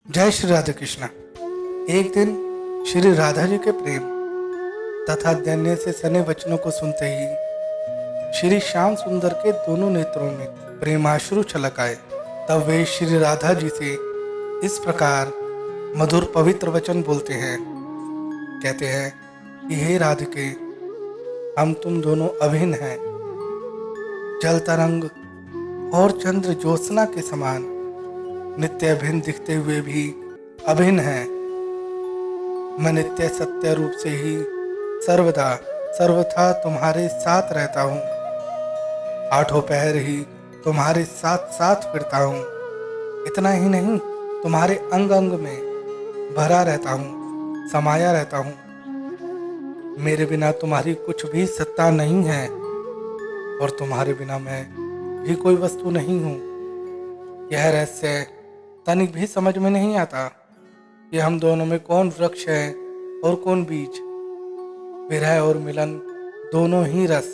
जय श्री राधे कृष्णा। एक दिन श्री राधा जी के प्रेम तथा दैन्य से सने वचनों को सुनते ही श्री श्याम सुंदर के दोनों नेत्रों में प्रेमाश्रु छलक आए। तब वे श्री राधा जी से इस प्रकार मधुर पवित्र वचन बोलते हैं। कहते हैं कि हे राधिके, हम तुम दोनों अभिन्न हैं। जल तरंग और चंद्र ज्योत्सना के समान नित्य भिन्न दिखते हुए भी अभिन्न है। मैं नित्य सत्य रूप से ही सर्वदा सर्वथा तुम्हारे साथ रहता हूँ। आठों पहर ही तुम्हारे साथ साथ फिरता हूँ। इतना ही नहीं, तुम्हारे अंग अंग में भरा रहता हूँ, समाया रहता हूँ। मेरे बिना तुम्हारी कुछ भी सत्ता नहीं है और तुम्हारे बिना मैं भी कोई वस्तु नहीं हूँ। यह रहस्य तनिक भी समझ में नहीं आता कि हम दोनों में कौन वृक्ष है और कौन बीज। विरह और मिलन दोनों ही रस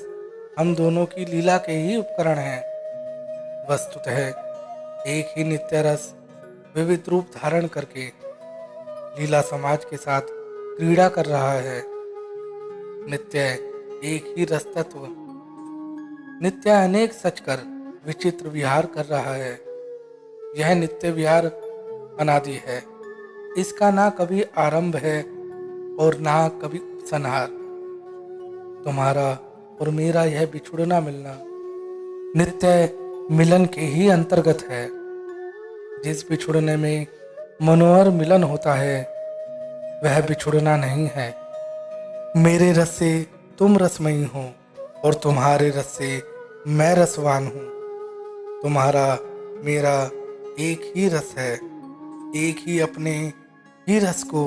हम दोनों की लीला के ही उपकरण हैं। वस्तुतः एक ही नित्य रस विविध रूप धारण करके लीला समाज के साथ क्रीड़ा कर रहा है। नित्य एक ही रस तत्व नित्य अनेक सचकर विचित्र विहार कर रहा है। यह नित्य विहार अनादि है। इसका ना कभी आरंभ है और ना कभी उपसंहार। तुम्हारा और मेरा यह बिछुड़ना मिलना नित्य मिलन के ही अंतर्गत है। जिस बिछुड़ने में मनोहर मिलन होता है वह बिछुड़ना नहीं है। मेरे रस से तुम रसमयी हो और तुम्हारे रस से मैं रसवान हूँ। तुम्हारा मेरा एक ही रस है। एक ही अपने ही रस को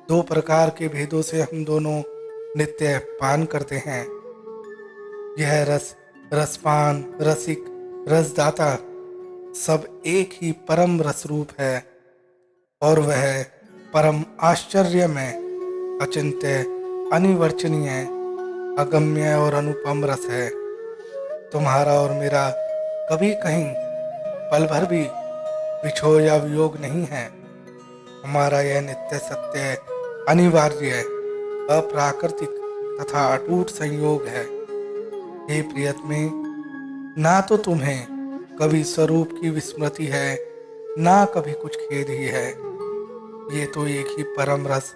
दो प्रकार के भेदों से हम दोनों नित्य पान करते हैं। यह रस, रसपान, रसिक, रसदाता सब एक ही परम रस रूप है और वह परम आश्चर्यमय, अचिंत्य, अनिवर्चनीय, अगम्य और अनुपम रस है। तुम्हारा और मेरा कभी कहीं पल भर भी विछोह या वियोग नहीं है। हमारा यह नित्य सत्य, अनिवार्य, अप्राकृतिक तथा अटूट संयोग है। हे प्रियतमे, ना तो तुम्हें कभी स्वरूप की विस्मृति है, ना कभी कुछ खेद ही है। ये तो एक ही परम रस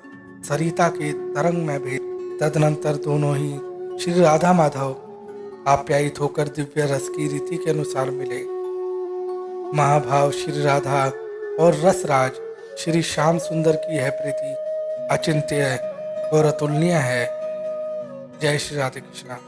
सरिता के तरंग में भेद। तदनंतर दोनों ही श्री राधा माधव आप्यायित होकर दिव्य रस की रीति के अनुसार मिले। महाभाव श्री राधा और रसराज श्री श्याम सुंदर की यह प्रीति अचिंत्य और अतुलनीय है। जय श्री राधे कृष्णा।